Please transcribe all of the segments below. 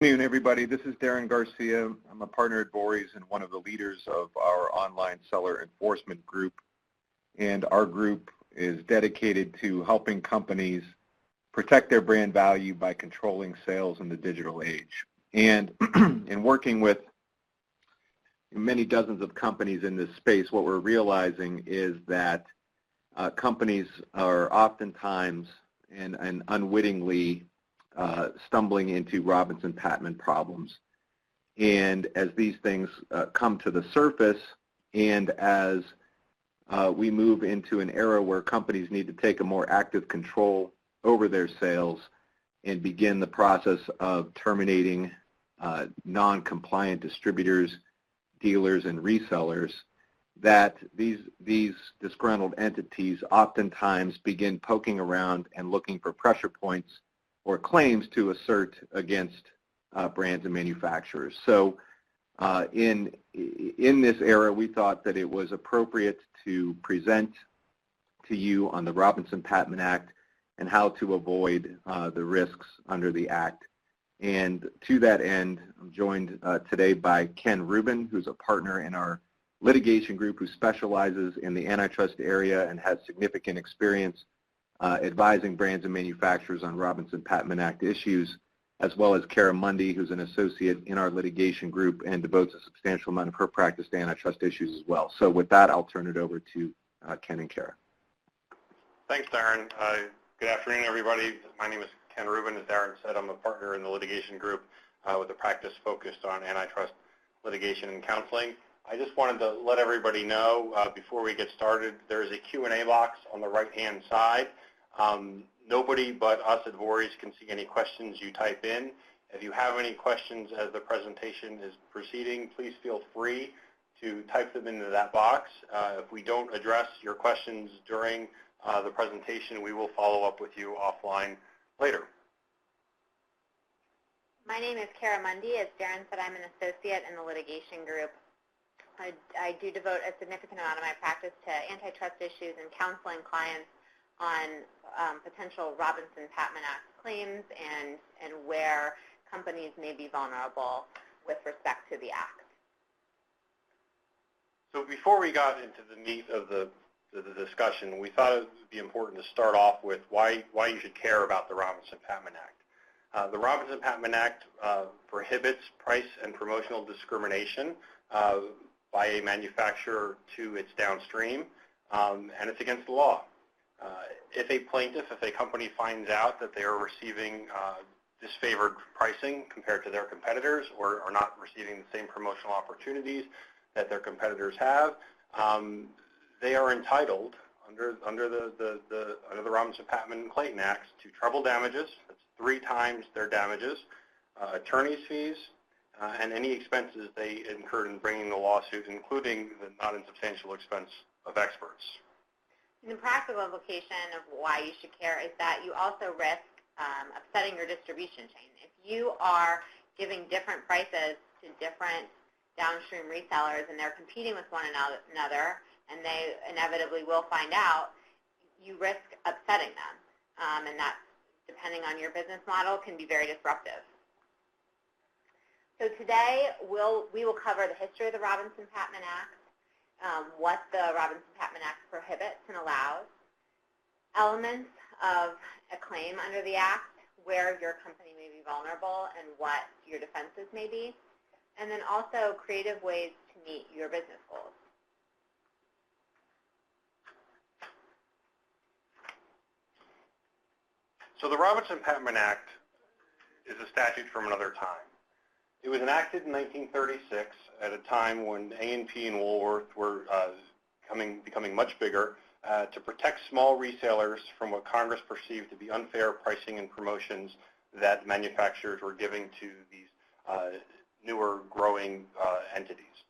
Good afternoon, everybody. This is Darren Garcia. I'm a partner at Vorys and one of the leaders of our online seller enforcement group. And our group is dedicated to helping companies protect their brand value by controlling sales in the digital age. And in working with many dozens of companies in this space, what we're realizing is that companies are oftentimes and unwittingly stumbling into Robinson-Patman problems. And as these things come to the surface, and as we move into an era where companies need to take a more active control over their sales and begin the process of terminating non-compliant distributors, dealers, and resellers, that these disgruntled entities oftentimes begin poking around and looking for pressure points or claims to assert against brands and manufacturers. So in this era, we thought that it was appropriate to present to you on the Robinson-Patman Act and how to avoid the risks under the Act. And to that end, I'm joined today by Ken Rubin, who's a partner in our litigation group who specializes in the antitrust area and has significant experience advising brands and manufacturers on Robinson-Patman Act issues, as well as Kara Mundy, who's an associate in our litigation group and devotes a substantial amount of her practice to antitrust issues as well. So with that, I'll turn it over to Ken and Kara. Thanks, Darren. Good afternoon, everybody. My name is Ken Rubin. As Darren said, I'm a partner in the litigation group with a practice focused on antitrust litigation and counseling. I just wanted to let everybody know before we get started, there is a Q&A box on the right-hand side. Nobody but us at Vorys can see any questions you type in. If you have any questions as the presentation is proceeding, please feel free to type them into that box. If we don't address your questions during the presentation, we will follow up with you offline later. My name is Kara Mundy. As Darren said, I'm an associate in the litigation group. I do devote a significant amount of my practice to antitrust issues and counseling clients on potential Robinson-Patman Act claims and where companies may be vulnerable with respect to the Act. So before we got into the meat of the discussion, we thought it would be important to start off with why you should care about the Robinson-Patman Act. The Robinson-Patman Act prohibits price and promotional discrimination by a manufacturer to its downstream, and it's against the law. If a plaintiff, if a company finds out that they are receiving disfavored pricing compared to their competitors or are not receiving the same promotional opportunities that their competitors have, they are entitled under the Robinson-Patman and Clayton Acts to treble damages. That's 3 times their damages, attorney's fees, and any expenses they incurred in bringing the lawsuit, including the not insubstantial expense of experts. And the practical implication of why you should care is that you also risk upsetting your distribution chain. If you are giving different prices to different downstream resellers and they're competing with one another and they inevitably will find out, you risk upsetting them. And that, depending on your business model, can be very disruptive. So today we will cover the history of the Robinson-Patman Act, what the Robinson-Patman Act prohibits and allows, elements of a claim under the Act, where your company may be vulnerable and what your defenses may be, and then also creative ways to meet your business goals. So the Robinson-Patman Act is a statute from another time. It was enacted in 1936 at a time when A&P and Woolworth were becoming much bigger to protect small resellers from what Congress perceived to be unfair pricing and promotions that manufacturers were giving to these newer growing entities.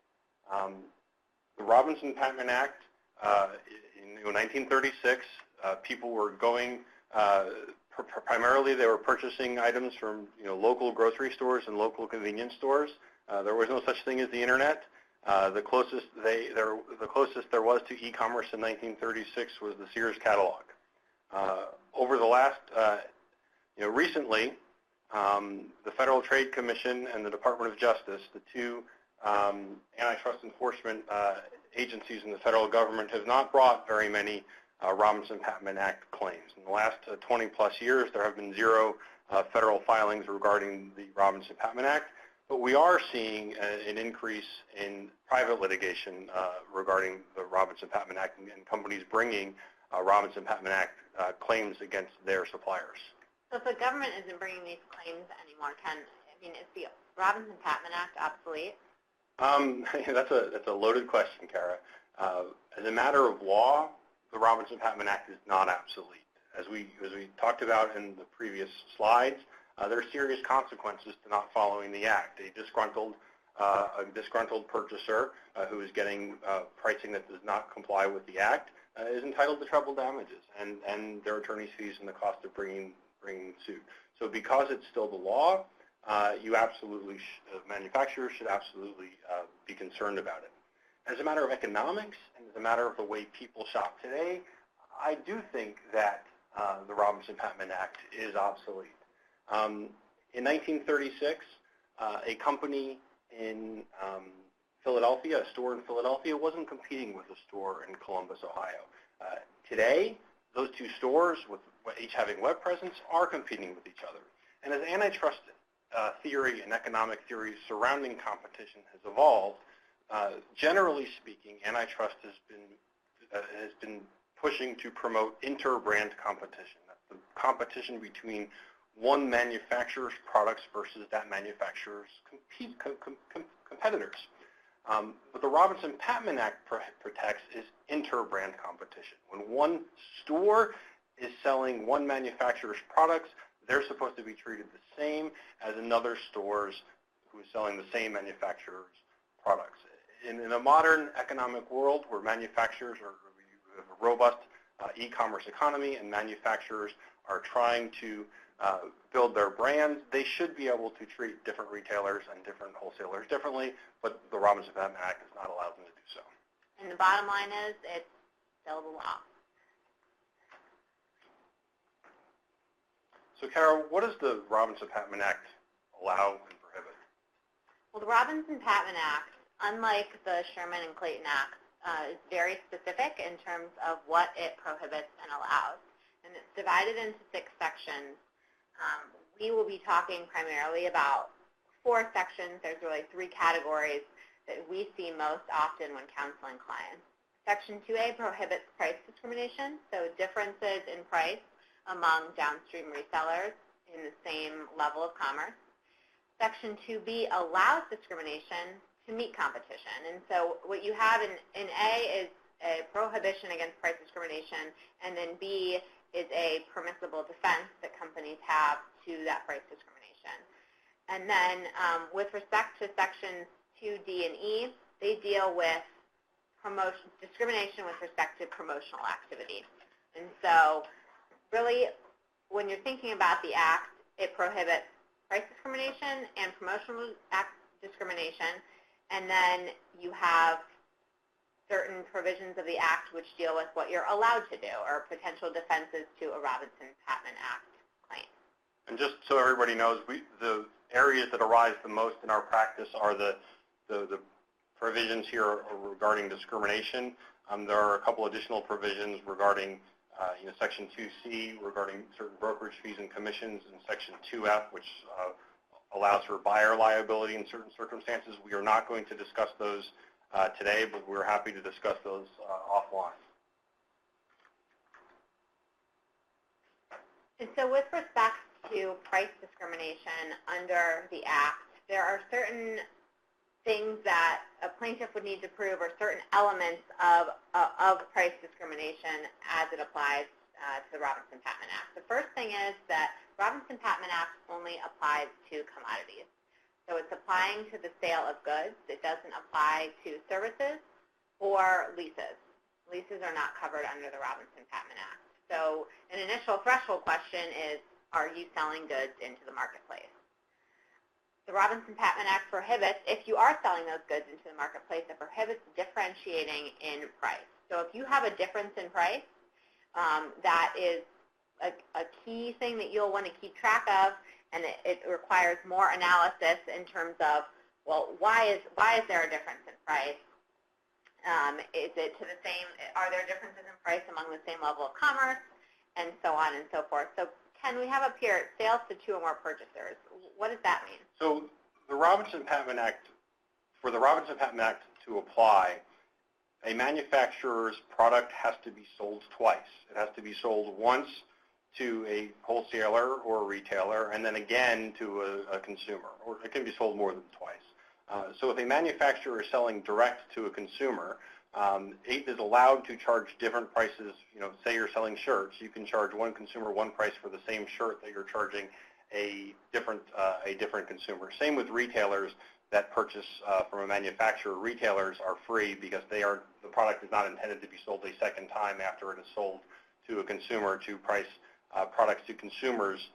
The Robinson-Patman Act in 1936, people were going primarily they were purchasing items from local grocery stores and local convenience stores. There was no such thing as the internet. The closest there was to e-commerce in 1936 was the Sears catalog. Over the last, recently, The Federal Trade Commission and the Department of Justice, the two antitrust enforcement agencies in the federal government, have not brought very many Robinson-Patman Act claims. In the last 20-plus years, there have been zero federal filings regarding the Robinson-Patman Act, but we are seeing an increase in private litigation regarding the Robinson-Patman Act and companies bringing Robinson-Patman Act claims against their suppliers. So if the government isn't bringing these claims anymore, is the Robinson-Patman Act obsolete? That's a loaded question, Kara. As a matter of law, the Robinson-Patman Act is not obsolete. As we talked about in the previous slides, there are serious consequences to not following the Act. A disgruntled purchaser who is getting pricing that does not comply with the Act is entitled to treble damages and their attorney's fees and the cost of bringing suit. So because it's still the law, manufacturers should absolutely be concerned about it. As a matter of economics and as a matter of the way people shop today, I do think that the Robinson-Patman Act is obsolete. In 1936, a company in Philadelphia, a store in Philadelphia, wasn't competing with a store in Columbus, Ohio. Today, those two stores, with each having web presence, are competing with each other. And as antitrust theory and economic theory surrounding competition has evolved, generally speaking, antitrust has been pushing to promote inter-brand competition. That's the competition between one manufacturer's products versus that manufacturer's competitors. What the Robinson-Patman Act protects is inter-brand competition. When one store is selling one manufacturer's products, they're supposed to be treated the same as another store's who is selling the same manufacturer's products. In a modern economic world where manufacturers have a robust e-commerce economy and manufacturers are trying to build their brands, they should be able to treat different retailers and different wholesalers differently, but the Robinson-Patman Act does not allow them to do so. And the bottom line is it's still the law. So, Kara, what does the Robinson-Patman Act allow and prohibit? Well, the Robinson-Patman Act, unlike the Sherman and Clayton Act, is very specific in terms of what it prohibits and allows. And it's divided into 6 sections. We will be talking primarily about 4 sections. There's really 3 categories that we see most often when counseling clients. Section 2A prohibits price discrimination, so differences in price among downstream resellers in the same level of commerce. Section 2B allows discrimination to meet competition. And so what you have in A is a prohibition against price discrimination, and then B is a permissible defense that companies have to that price discrimination. And then with respect to sections 2D and E, they deal with discrimination with respect to promotional activity. And so really, when you're thinking about the Act, it prohibits price discrimination and promotional discrimination, and then you have certain provisions of the Act which deal with what you're allowed to do or potential defenses to a Robinson-Patman Act claim. And just so everybody knows, the areas that arise the most in our practice are the provisions here regarding discrimination. There are a couple additional provisions regarding Section 2C regarding certain brokerage fees and commissions, and Section 2F, which allows for buyer liability in certain circumstances. We are not going to discuss those today, but we're happy to discuss those offline. And so with respect to price discrimination under the Act, there are certain things that a plaintiff would need to prove, or certain elements of price discrimination as it applies to the Robinson-Patman Act. The first thing is that Robinson-Patman Act only applies to commodities. So it's applying to the sale of goods. It doesn't apply to services or leases. Leases are not covered under the Robinson-Patman Act. So an initial threshold question is, are you selling goods into the marketplace? The Robinson-Patman Act prohibits, if you are selling those goods into the marketplace, it prohibits differentiating in price. So if you have a difference in price, that is a key thing that you'll want to keep track of, and it requires more analysis in terms of, well, why is there a difference in price? Is it to the same, are there differences in price among the same level of commerce, and so on and so forth. So Ken, we have up here sales to 2 or more purchasers. What does that mean? So the Robinson-Patman Act, for the Robinson-Patman Act to apply, a manufacturer's product has to be sold twice. It has to be sold once to a wholesaler or a retailer, and then again to a consumer, or it can be sold more than twice. So if a manufacturer is selling direct to a consumer, it is allowed to charge different prices. You know, say you're selling shirts, you can charge one consumer one price for the same shirt that you're charging a different consumer. Same with retailers that purchase from a manufacturer. Retailers are free because the product is not intended to be sold a second time after it is sold to a consumer, to price products to consumers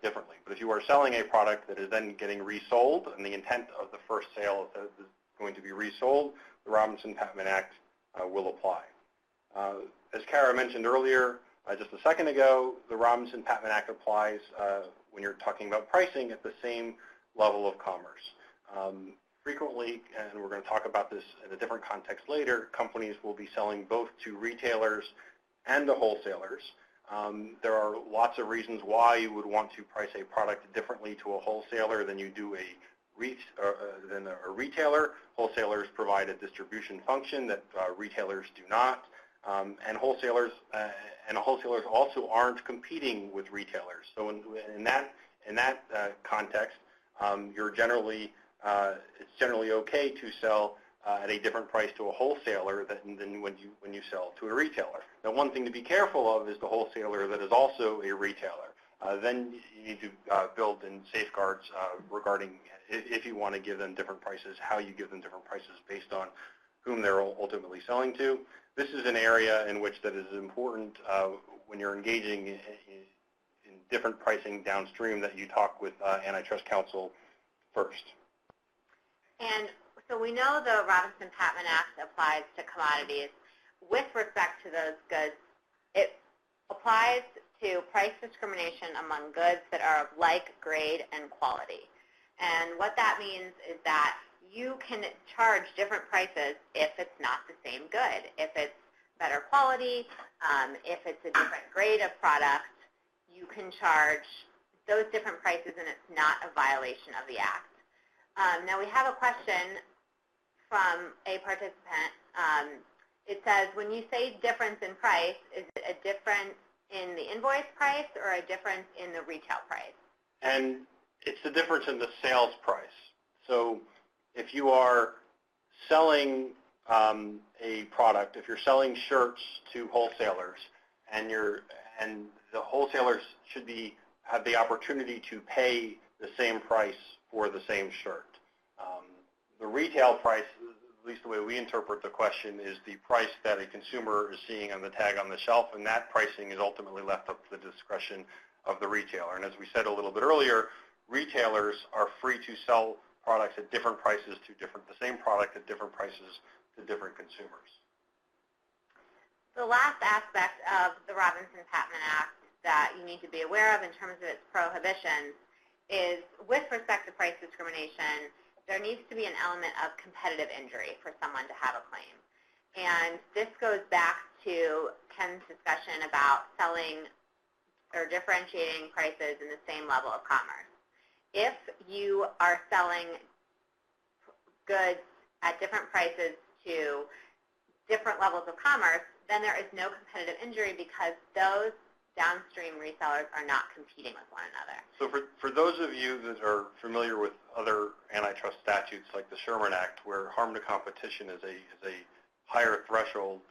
differently. But if you are selling a product that is then getting resold, and the intent of the first sale is going to be resold, the Robinson-Patman Act will apply. As Kara mentioned earlier, just a second ago, the Robinson-Patman Act applies when you're talking about pricing at the same level of commerce. Frequently, and we're going to talk about this in a different context later, companies will be selling both to retailers and to wholesalers. There are lots of reasons why you would want to price a product differently to a wholesaler than you do than a retailer. Wholesalers provide a distribution function that retailers do not, and wholesalers also aren't competing with retailers. So in that context, it's generally okay to sell at a different price to a wholesaler than when you sell to a retailer. Now, one thing to be careful of is the wholesaler that is also a retailer. Then you need to build in safeguards regarding if you want to give them different prices, how you give them different prices based on whom they're ultimately selling to. This is an area in which that is important when you're engaging in different pricing downstream, that you talk with antitrust counsel first. And so we know the Robinson-Patman Act applies to commodities. With respect to those goods, it applies to price discrimination among goods that are of like grade and quality. And what that means is that you can charge different prices if it's not the same good. If it's better quality, if it's a different grade of product, you can charge those different prices, and it's not a violation of the Act. Now we have a question from a participant. It says, when you say difference in price, is it a difference in the invoice price or a difference in the retail price? And it's the difference in the sales price. So if you are selling a product, if you're selling shirts to wholesalers, and the wholesalers should have the opportunity to pay the same price for the same shirt. The retail price, at least the way we interpret the question, is the price that a consumer is seeing on the tag on the shelf, and that pricing is ultimately left up to the discretion of the retailer. And as we said a little bit earlier, retailers are free to sell products at different prices to the same product at different prices to different consumers. The last aspect of the Robinson-Patman Act that you need to be aware of in terms of its prohibitions is, with respect to price discrimination, there needs to be an element of competitive injury for someone to have a claim. And this goes back to Ken's discussion about selling or differentiating prices in the same level of commerce. If you are selling goods at different prices to different levels of commerce, then there is no competitive injury because those downstream resellers are not competing with one another. So for those of you that are familiar with other antitrust statutes like the Sherman Act, where harm to competition is a higher threshold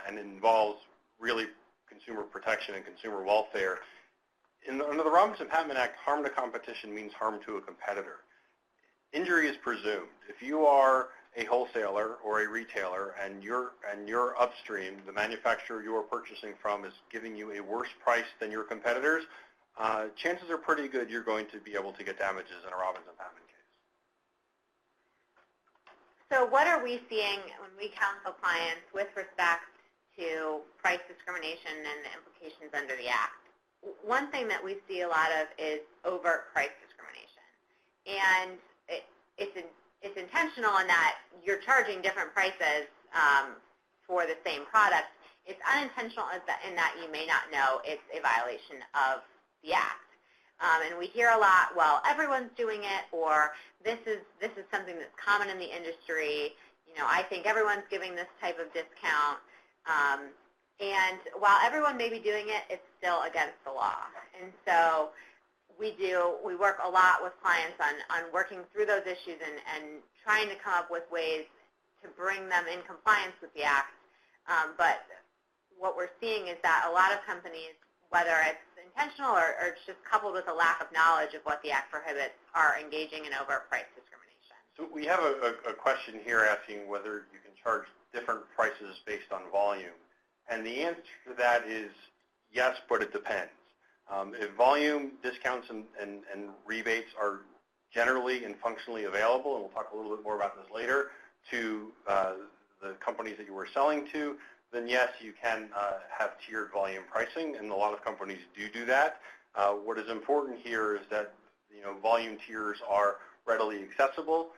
and involves really consumer protection and consumer welfare, under the Robinson-Patman Act, harm to competition means harm to a competitor. Injury is presumed. If you are a wholesaler or a retailer and you're upstream, the manufacturer you are purchasing from is giving you a worse price than your competitors, chances are pretty good you're going to be able to get damages in a Robinson-Patman case. So what are we seeing when we counsel clients with respect to price discrimination and the implications under the Act? one thing that we see a lot of is overt price discrimination. And it's intentional in that you're charging different prices for the same product. It's unintentional in that you may not know it's a violation of the act. And we hear a lot, well, everyone's doing it, or this is something that's common in the industry. You know, I think everyone's giving this type of discount. And while everyone may be doing it, it's still against the law. And so we work a lot with clients on working through those issues and trying to come up with ways to bring them in compliance with the act. But what we're seeing is that a lot of companies, whether it's intentional or it's just coupled with a lack of knowledge of what the act prohibits, are engaging in overt price discrimination. So we have a question here asking whether you can charge different prices based on volume. And the answer to that is yes, but it depends. If volume discounts and rebates are generally and functionally available, and we'll talk a little bit more about this later, to the companies that you were selling to, then yes, you can have tiered volume pricing, and a lot of companies do that. What is important here is that volume tiers are readily accessible.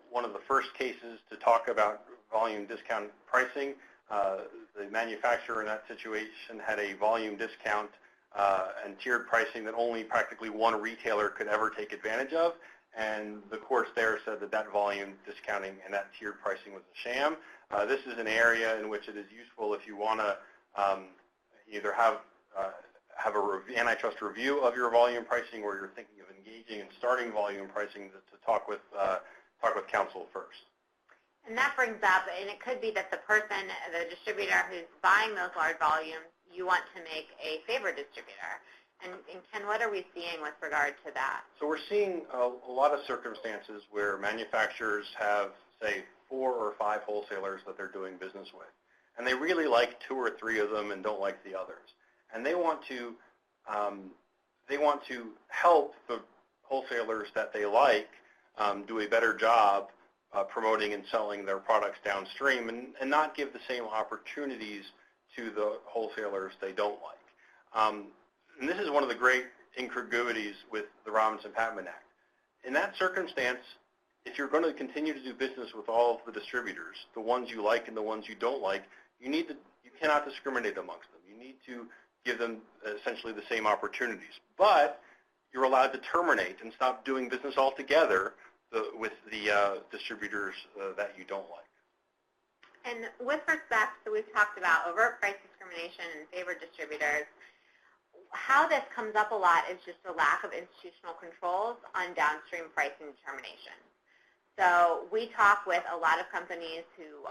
One of the first cases to talk about volume discount pricing, the manufacturer in that situation had a volume discount and tiered pricing that only practically one retailer could ever take advantage of, and the courts there said that volume discounting and that tiered pricing was a sham. This is an area in which it is useful if you want to either have a antitrust review of your volume pricing, or you're thinking of engaging and starting volume pricing, to talk with counsel first. And that brings up, and it could be that the person, the distributor who's buying those large volumes, you want to make a favored distributor. And Ken, what are we seeing with regard to that? So we're seeing a lot of circumstances where manufacturers have, say, 4 or 5 wholesalers that they're doing business with, and they really like 2 or 3 of them and don't like the others. And they want to help the wholesalers that they like do a better job promoting and selling their products downstream, and not give the same opportunities to the wholesalers they don't like. And this is one of the great incongruities with the Robinson-Patman Act. In that circumstance, if you're going to continue to do business with all of the distributors, the ones you like and the ones you don't like, you cannot discriminate amongst them. You need to give them essentially the same opportunities. But you're allowed to terminate and stop doing business altogether with the distributors that you don't like. And with respect, so we've talked about overt price discrimination and favored distributors. How this comes up a lot is just a lack of institutional controls on downstream pricing determination. So we talk with a lot of companies who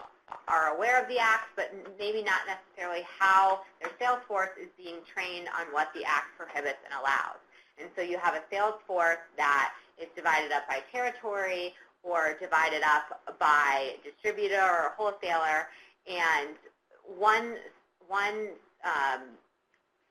are aware of the Act, but maybe not necessarily how their sales force is being trained on what the Act prohibits and allows. And so you have a sales force that is divided up by territory or divided up by distributor or wholesaler, and one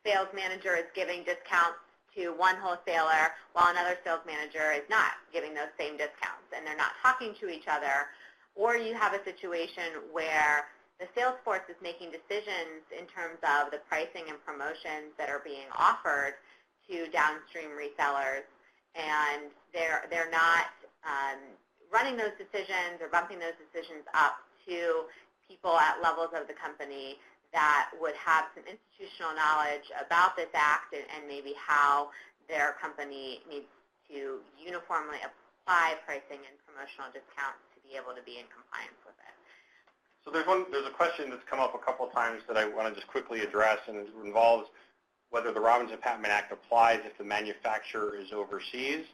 sales manager is giving discounts to one wholesaler while another sales manager is not giving those same discounts, and they're not talking to each other. Or you have a situation where the sales force is making decisions in terms of the pricing and promotions that are being offered to downstream resellers, and they're not running those decisions or bumping those decisions up to people at levels of the company that would have some institutional knowledge about this act and maybe how their company needs to uniformly apply pricing and promotional discounts to be able to be in compliance with it. So there's a question that's come up a couple of times that I want to just quickly address, and it involves whether the Robinson-Patman Act applies if the manufacturer is overseas.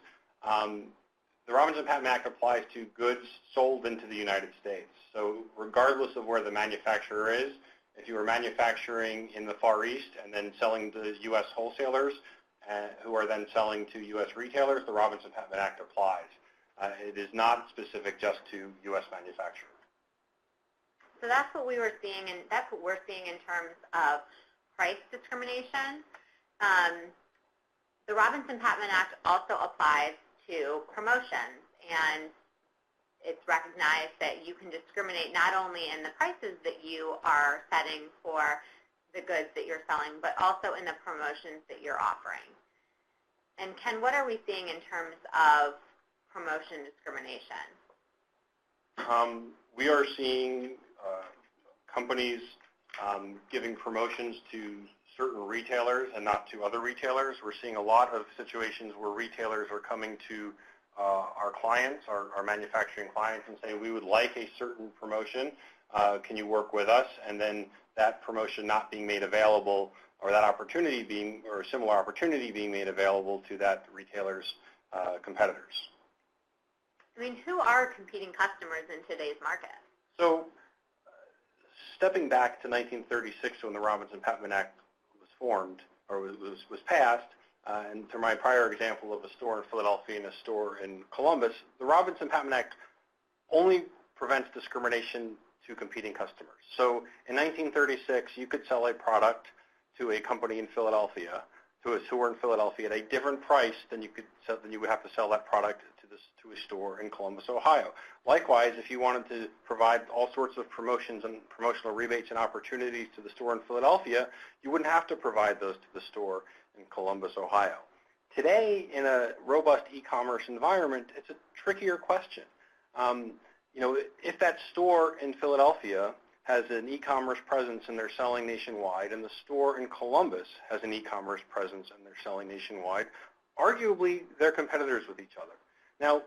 The Robinson-Patman Act applies to goods sold into the United States. So regardless of where the manufacturer is, if you are manufacturing in the Far East and then selling to U.S. wholesalers who are then selling to U.S. retailers, the Robinson-Patman Act applies. It is not specific just to U.S. manufacturers. So that's what we were seeing, and that's what we're seeing in terms of price discrimination. The Robinson-Patman Act also applies to promotions, and it's recognized that you can discriminate not only in the prices that you are setting for the goods that you're selling, but also in the promotions that you're offering. And Ken, what are we seeing in terms of promotion discrimination? We are seeing companies giving promotions to certain retailers and not to other retailers. We're seeing a lot of situations where retailers are coming to our clients, our manufacturing clients, and saying, we would like a certain promotion. Can you work with us? And then that promotion not being made available, or that opportunity being, or a similar opportunity being made available to that retailer's competitors. I mean, who are competing customers in today's market? So, stepping back to 1936 when the Robinson-Patman Act was formed, or was passed, and to my prior example of a store in Philadelphia and a store in Columbus, the Robinson-Patman Act only prevents discrimination to competing customers. So in 1936, you could sell a product to a company in Philadelphia, to a store in Philadelphia at a different price than you would have to sell that product to a store in Columbus, Ohio. Likewise, if you wanted to provide all sorts of promotions and promotional rebates and opportunities to the store in Philadelphia, you wouldn't have to provide those to the store in Columbus, Ohio. Today, in a robust e-commerce environment, it's a trickier question. If that store in Philadelphia has an e-commerce presence and they're selling nationwide, and the store in Columbus has an e-commerce presence and they're selling nationwide, arguably they're competitors with each other. Now,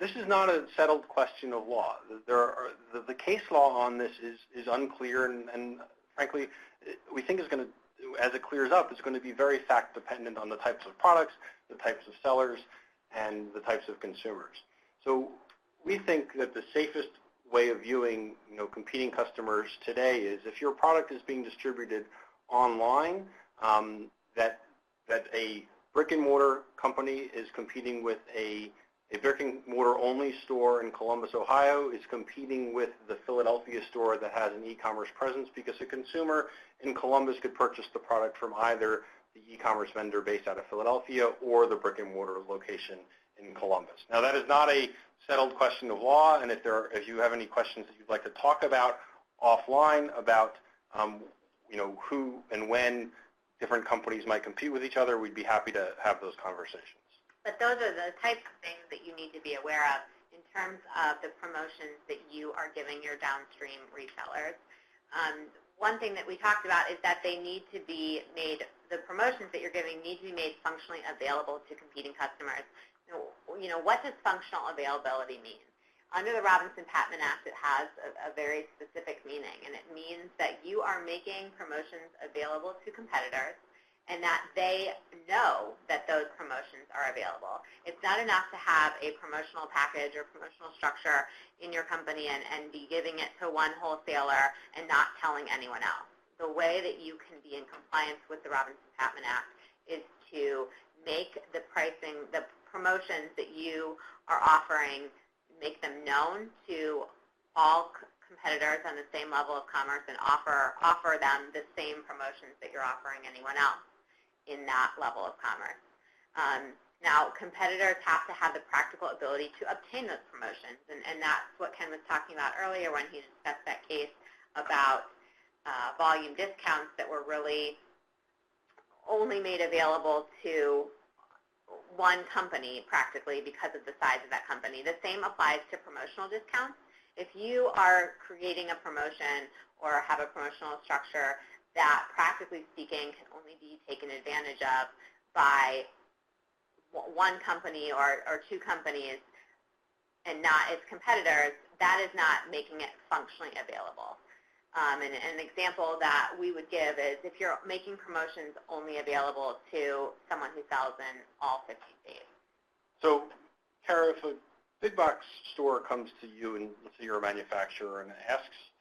this is not a settled question of law. The case law on this is unclear, and frankly, we think is going to, as it clears up, it's going to be very fact dependent on the types of products, the types of sellers, and the types of consumers. So we think that the safest way of viewing, competing customers today is if your product is being distributed online, that a brick and mortar company is competing with a brick and mortar only store in Columbus, Ohio is competing with the Philadelphia store that has an e-commerce presence, because a consumer in Columbus could purchase the product from either the e-commerce vendor based out of Philadelphia or the brick and mortar location in Columbus. Now, that is not a settled question of law, and if you have any questions that you'd like to talk about offline about who and when different companies might compete with each other, we'd be happy to have those conversations. But those are the types of things that you need to be aware of in terms of the promotions that you are giving your downstream retailers. One thing that we talked about is that they need to be made, the promotions that you're giving need to be made functionally available to competing customers. What does functional availability mean? Under the Robinson-Patman Act, it has a very specific meaning, and it means that you are making promotions available to competitors and that they know that those promotions are available. It's not enough to have a promotional package or promotional structure in your company and be giving it to one wholesaler and not telling anyone else. The way that you can be in compliance with the Robinson-Patman Act is to make the pricing, the promotions that you are offering, make them known to all competitors on the same level of commerce and offer them the same promotions that you're offering anyone else in that level of commerce. Now, competitors have to have the practical ability to obtain those promotions, and that's what Ken was talking about earlier when he discussed that case about volume discounts that were really only made available to one company practically because of the size of that company. The same applies to promotional discounts. If you are creating a promotion or have a promotional structure that, practically speaking, can only be taken advantage of by one company or two companies and not its competitors, that is not making it functionally available. And an example that we would give is if you're making promotions only available to someone who sells in all 50 states. So, Kara, if a big box store comes to you, and let's say you're a manufacturer, and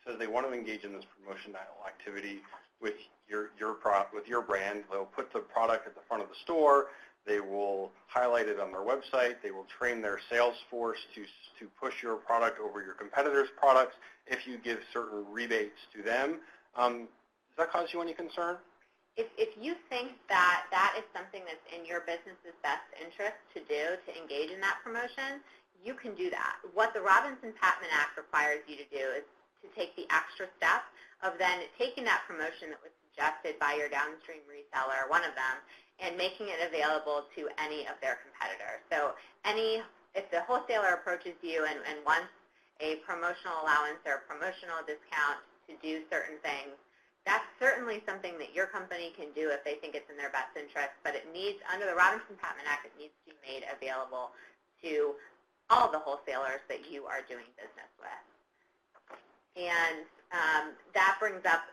says they want to engage in this promotional activity with your brand, they'll put the product at the front of the store, they will highlight it on their website, they will train their sales force to push your product over your competitors' products if you give certain rebates to them. Does that cause you any concern? If you think that that is something that's in your business's best interest to do, to engage in that promotion, you can do that. What the Robinson-Patman Act requires you to do is to take the extra step of then taking that promotion that was suggested by your downstream reseller, one of them, and making it available to any of their competitors. So if the wholesaler approaches you and wants a promotional allowance or a promotional discount to do certain things, that's certainly something that your company can do if they think it's in their best interest, but it needs, under the Robinson-Patman Act, it needs to be made available to all the wholesalers that you are doing business with. And that brings up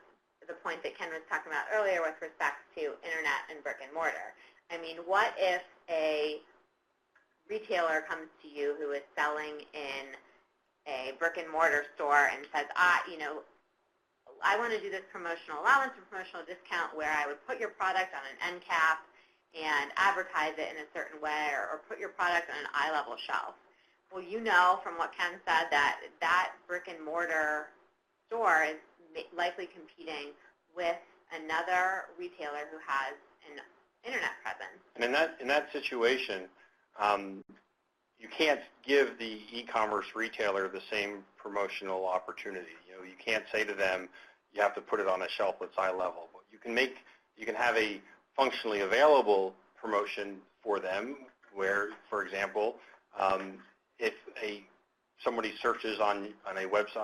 the point that Ken was talking about earlier with respect to internet and brick and mortar. I mean, what if a retailer comes to you who is selling in a brick and mortar store and says, I want to do this promotional allowance or promotional discount where I would put your product on an end cap and advertise it in a certain way, or put your product on an eye-level shelf. Well, you know from what Ken said that brick and mortar store is likely competing with another retailer who has an internet presence. And in that situation, you can't give the e-commerce retailer the same promotional opportunity. You can't say to them, you have to put it on a shelf that's eye level. But you can have a functionally available promotion for them where, for example, if somebody searches on a website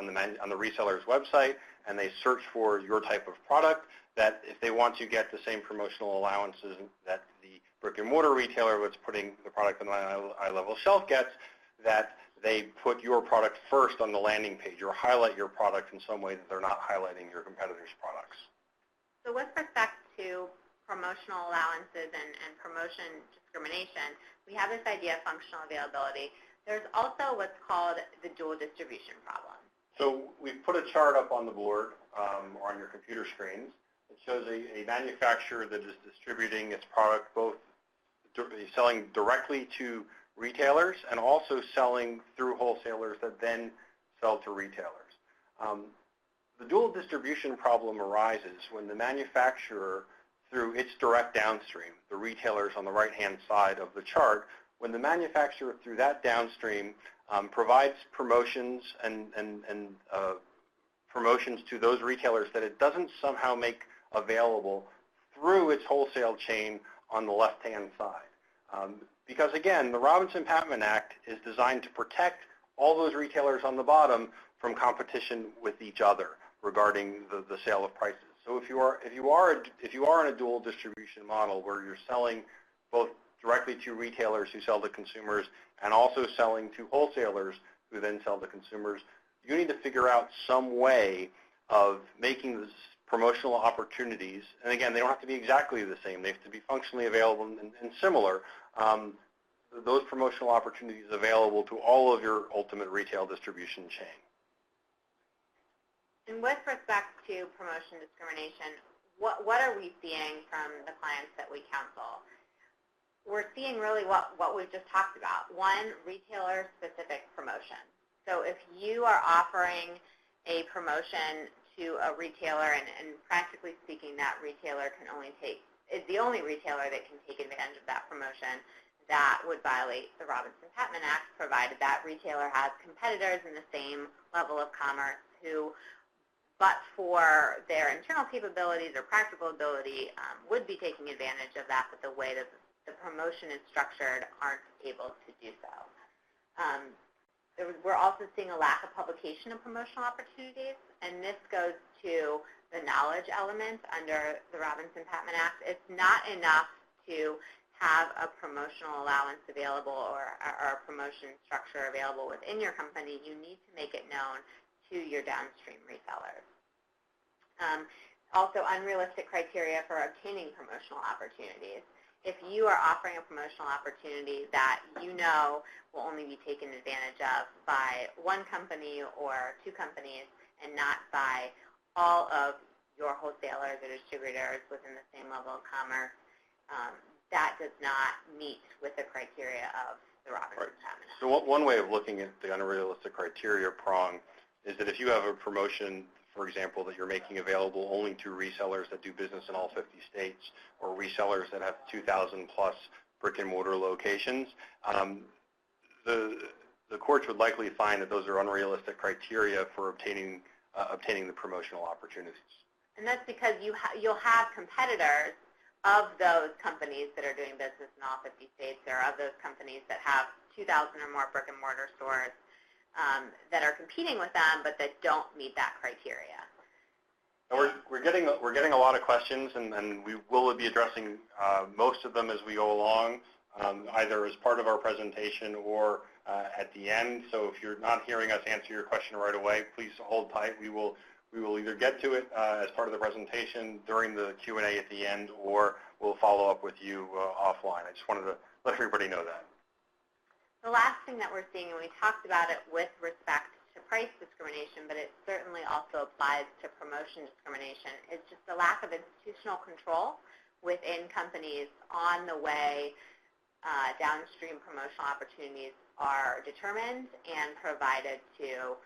on the reseller's website and they search for your type of product, that if they want to get the same promotional allowances that the brick and mortar retailer that's putting the product on the eye level shelf gets, that they put your product first on the landing page or highlight your product in some way that they're not highlighting your competitors' products. So with respect to promotional allowances and promotion discrimination, we have this idea of functional availability. There's also what's called the dual distribution problem. So we've put a chart up on the board or on your computer screens. It shows a manufacturer that is distributing its product, both selling directly to retailers and also selling through wholesalers that then sell to retailers. The dual distribution problem arises when the manufacturer, through its direct downstream, the retailers on the right-hand side of the chart, when the manufacturer through that downstream provides promotions and promotions to those retailers that it doesn't somehow make available through its wholesale chain on the left-hand side. Because again, the Robinson-Patman Act is designed to protect all those retailers on the bottom from competition with each other regarding the sale of prices. So if you are in a dual distribution model where you're selling both directly to retailers who sell to consumers and also selling to wholesalers who then sell to consumers, you need to figure out some way of making this promotional opportunities, and again, they don't have to be exactly the same. They have to be functionally available and similar. Those promotional opportunities available to all of your ultimate retail distribution chain. And with respect to promotion discrimination, what are we seeing from the clients that we counsel? We're seeing really what we've just talked about. One, retailer-specific promotion. So if you are offering a promotion to a retailer, and practically speaking, that retailer is the only retailer that can take advantage of that promotion, that would violate the Robinson-Patman Act, provided that retailer has competitors in the same level of commerce who, but for their internal capabilities or practical ability, would be taking advantage of that, but the way that the promotion is structured aren't able to do so. We're also seeing a lack of publication of promotional opportunities, and this goes to the knowledge element under the Robinson-Patman Act. It's not enough to have a promotional allowance available or a promotion structure available within your company. You need to make it known to your downstream resellers. Also, unrealistic criteria for obtaining promotional opportunities. If you are offering a promotional opportunity that you know will only be taken advantage of by one company or two companies and not by all of your wholesalers or distributors within the same level of commerce, that does not meet with the criteria of the Robinson-Patman Act. So one way of looking at the unrealistic criteria prong is that if you have a promotion, for example, that you're making available only to resellers that do business in all 50 states or resellers that have 2,000 plus brick and mortar locations, the courts would likely find that those are unrealistic criteria for obtaining the promotional opportunities. And that's because you'll have competitors of those companies that are doing business in all 50 states, or of those companies that have 2,000 or more brick-and-mortar stores that are competing with them, but that don't meet that criteria. We're getting a lot of questions, and we will be addressing most of them as we go along, either as part of our presentation or at the end. So if you're not hearing us answer your question right away, please hold tight. We will either get to it as part of the presentation during the Q&A at the end, or we'll follow up with you offline. I just wanted to let everybody know that. The last thing that we're seeing, and we talked about it with respect to price discrimination, but it certainly also applies to promotion discrimination, is just the lack of institutional control within companies on the way downstream promotional opportunities are determined and provided to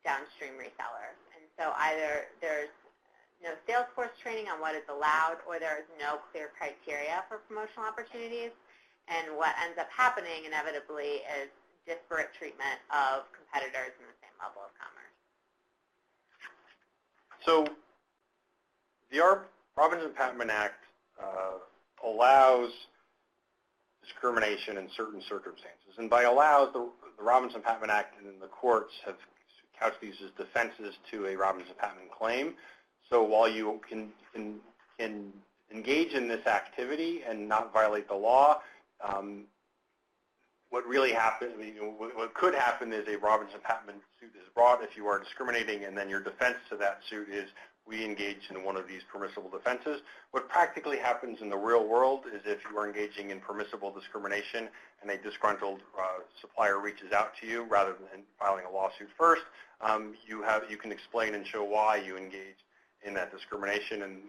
downstream resellers. And so either there's no sales force training on what is allowed, or there is no clear criteria for promotional opportunities. And what ends up happening inevitably is disparate treatment of competitors in the same level of commerce. So the Robinson-Patman Act allows discrimination in certain circumstances. And by allows, the Robinson-Patman Act and the courts have couched these as defenses to a Robinson-Patman claim. So while you can engage in this activity and not violate the law, what really happens, what could happen is a Robinson-Patman suit is brought if you are discriminating, and then your defense to that suit is we engage in one of these permissible defenses. What practically happens in the real world is if you are engaging in permissible discrimination and a disgruntled supplier reaches out to you rather than filing a lawsuit first, you can explain and show why you engage in that discrimination. And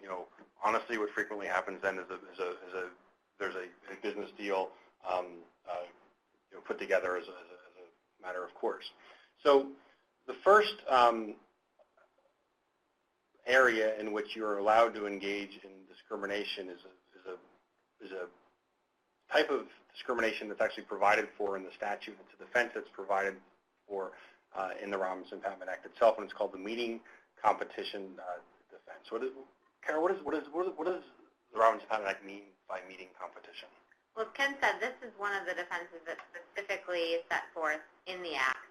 honestly, what frequently happens then is there's a business deal put together as a matter of course. So the first area in which you're allowed to engage in discrimination is a type of discrimination that's actually provided for in the statute. It's a defense that's provided for in the Robinson-Patman Act itself, and it's called the meeting competition defense. Kara, what does the Robinson-Patman Act mean by meeting competition? Well, as Ken said, this is one of the defenses that's specifically set forth in the Act.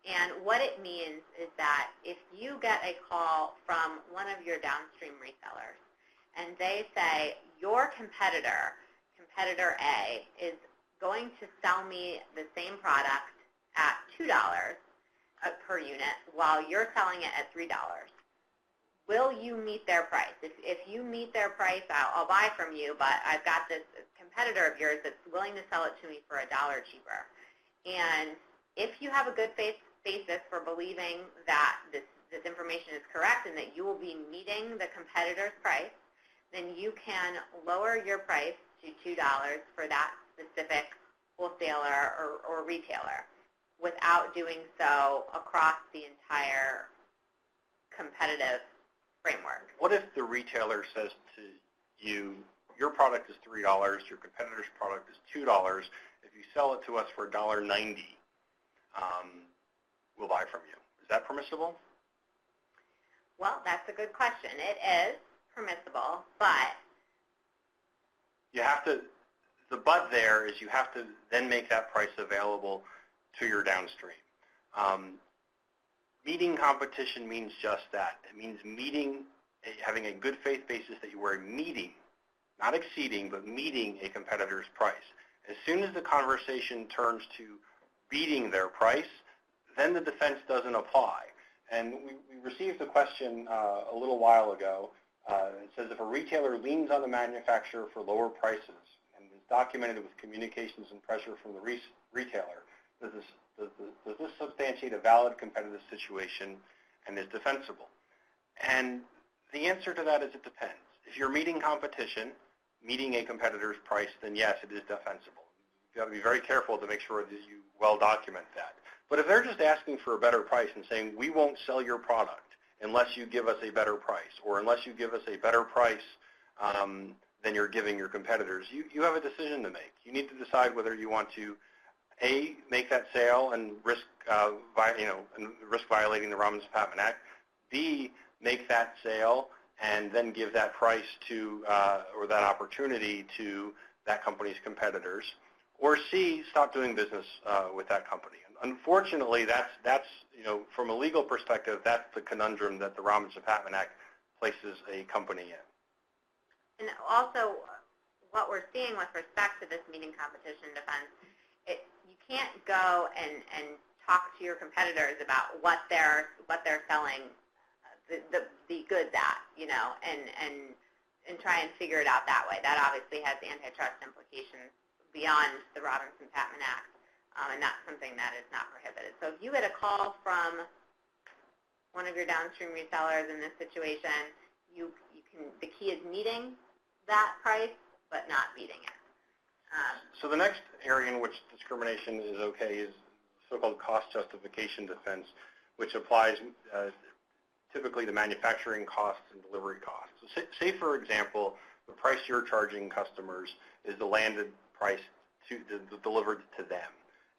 And what it means is that if you get a call from one of your downstream resellers, and they say, your competitor A, is going to sell me the same product at $2 per unit while you're selling it at $3, will you meet their price? If you meet their price, I'll buy from you, but I've got this competitor of yours that's willing to sell it to me for $1 cheaper. And if you have a good basis for believing that this information is correct and that you will be meeting the competitor's price, then you can lower your price to $2 for that specific wholesaler or retailer without doing so across the entire competitive framework. What if the retailer says to you, your product is $3, your competitor's product is $2. If you sell it to us for $1.90, we'll buy from you. Is that permissible? Well, that's a good question. It is permissible, but you have to, the but there is you have to then make that price available to your downstream. Meeting competition means just that. It means meeting, having a good faith basis that you are meeting, not exceeding, but meeting a competitor's price. As soon as the conversation turns to beating their price, then the defense doesn't apply. And we received a question a little while ago. It says if a retailer leans on the manufacturer for lower prices and is documented with communications and pressure from the retailer, does this substantiate a valid competitive situation and is defensible? And the answer to that is it depends. If you're meeting competition, meeting a competitor's price, then yes, it is defensible. You've got to be very careful to make sure that you well document that. But if they're just asking for a better price and saying, we won't sell your product unless you give us a better price, or unless you give us a better price than you're giving your competitors, you have a decision to make. You need to decide whether you want to, A, make that sale and risk violating the Robinson-Patman Act, B, make that sale and then give that price to, or that opportunity to that company's competitors, or C, stop doing business with that company. Unfortunately, that's from a legal perspective, that's the conundrum that the Robinson-Patman Act places a company in. And also, what we're seeing with respect to this meeting competition defense, you can't go and talk to your competitors about what they're selling the goods at, and try and figure it out that way. That obviously has antitrust implications beyond the Robinson-Patman Act, and that's something that is not prohibited. So if you get a call from one of your downstream resellers in this situation, the key is meeting that price, but not beating it. So the next area in which discrimination is okay is so-called cost justification defense, which applies typically to manufacturing costs and delivery costs. So say, for example, the price you're charging customers is the landed price delivered to them.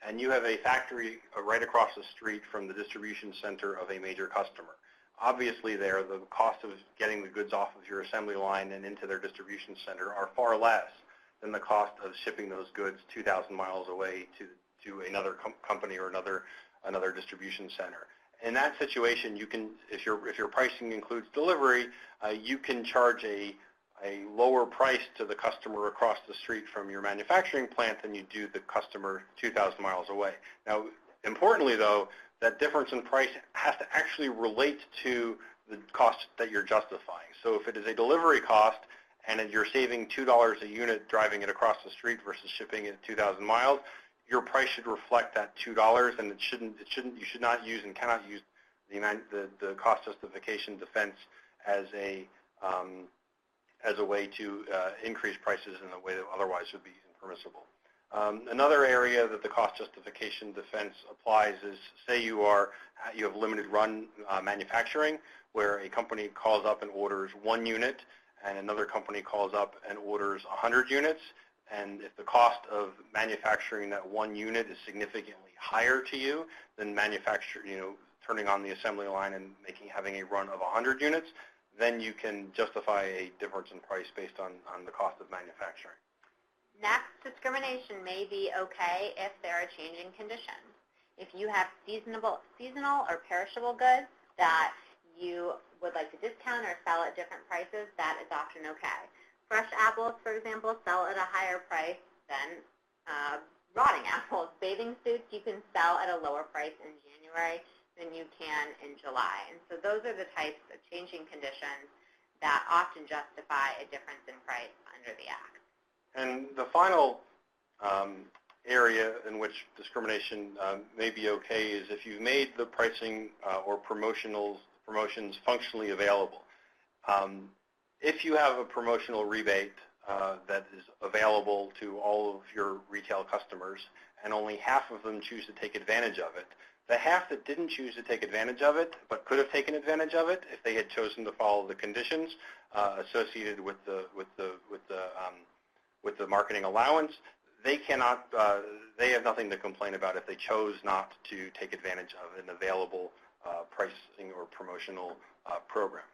And you have a factory right across the street from the distribution center of a major customer. Obviously there, the cost of getting the goods off of your assembly line and into their distribution center are far less than the cost of shipping those goods 2,000 miles away to another company or another distribution center. In that situation, you can, if your pricing includes delivery, you can charge a lower price to the customer across the street from your manufacturing plant than you do the customer 2,000 miles away. Now, importantly, though, that difference in price has to actually relate to the cost that you're justifying. So if it is a delivery cost and you're saving $2 a unit driving it across the street versus shipping it 2,000 miles, your price should reflect that $2, and you should not use and cannot use the cost justification defense as a way to increase prices in a way that otherwise would be impermissible. Another area that the cost justification defense applies is, say you have limited run manufacturing, where a company calls up and orders 1 unit, and another company calls up and orders 100 units. And if the cost of manufacturing that 1 unit is significantly higher to you than turning on the assembly line and having a run of 100 units, then you can justify a difference in price based on the cost of manufacturing. Next, discrimination may be okay if there are changing conditions. If you have seasonal or perishable goods that you would like to discount or sell at different prices, that is often okay. Fresh apples, for example, sell at a higher price than rotting apples. Bathing suits you can sell at a lower price in January than you can in July. And so those are the types of changing conditions that often justify a difference in price under the Act. And the final area in which discrimination may be okay is if you've made the pricing or promotions functionally available. If you have a promotional rebate that is available to all of your retail customers and only half of them choose to take advantage of it, the half that didn't choose to take advantage of it but could have taken advantage of it if they had chosen to follow the conditions associated with the marketing allowance, they have nothing to complain about if they chose not to take advantage of an available pricing or promotional program.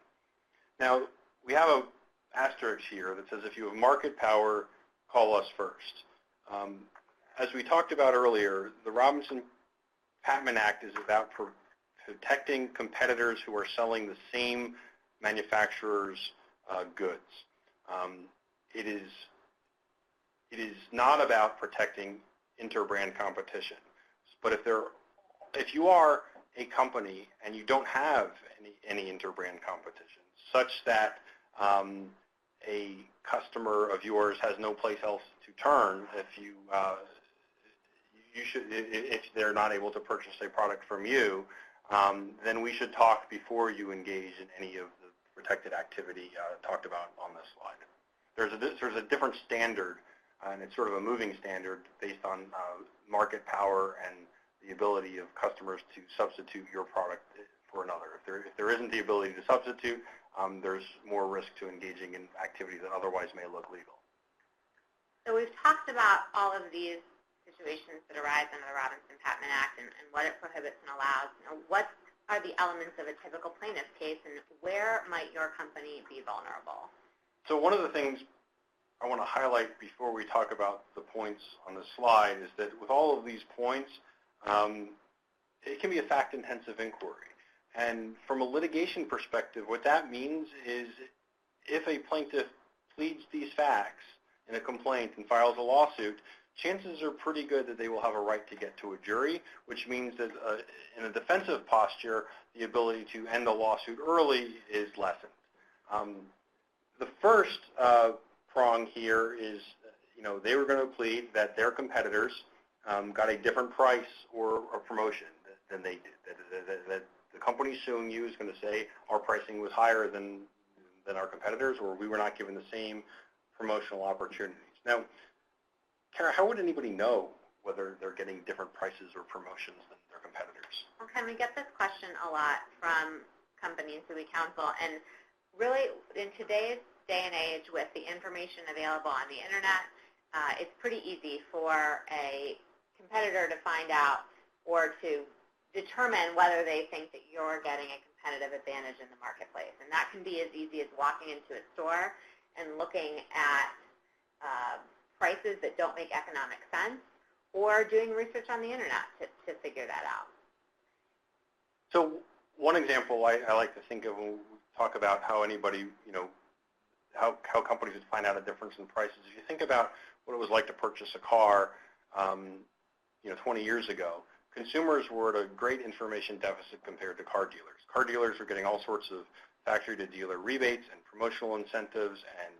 Now, we have an asterisk here that says if you have market power, call us first. As we talked about earlier, the Robinson-Patman Act is about protecting competitors who are selling the same manufacturer's goods. It is not about protecting interbrand competition. But if you are a company and you don't have any interbrand competition, such that a customer of yours has no place else to turn if they're not able to purchase a product from you, then we should talk before you engage in any of the protected activity talked about on this slide. There's a different standard, and it's sort of a moving standard based on market power and the ability of customers to substitute your product for another. If there isn't the ability to substitute, there's more risk to engaging in activities that otherwise may look legal. So we've talked about all of these situations that arise under the Robinson-Patman Act and what it prohibits and allows. Now, what's are the elements of a typical plaintiff case, and where might your company be vulnerable? So one of the things I want to highlight before we talk about the points on the slide is that with all of these points, it can be a fact-intensive inquiry. And from a litigation perspective, what that means is if a plaintiff pleads these facts in a complaint and files a lawsuit, chances are pretty good that they will have a right to get to a jury, which means that in a defensive posture, the ability to end the lawsuit early is lessened. The first prong here is, they were going to plead that their competitors got a different price or a promotion than they did. That the company suing you is going to say our pricing was higher than our competitors, or we were not given the same promotional opportunities. Now, Kara, how would anybody know whether they're getting different prices or promotions than their competitors? Okay, we get this question a lot from companies who we counsel, and really in today's day and age with the information available on the internet, it's pretty easy for a competitor to find out or to determine whether they think that you're getting a competitive advantage in the marketplace. And that can be as easy as walking into a store and looking at prices that don't make economic sense, or doing research on the internet to figure that out. So one example I like to think of when we talk about how anybody, how companies would find out a difference in prices. If you think about what it was like to purchase a car, 20 years ago, consumers were at a great information deficit compared to car dealers. Car dealers were getting all sorts of factory-to-dealer rebates and promotional incentives and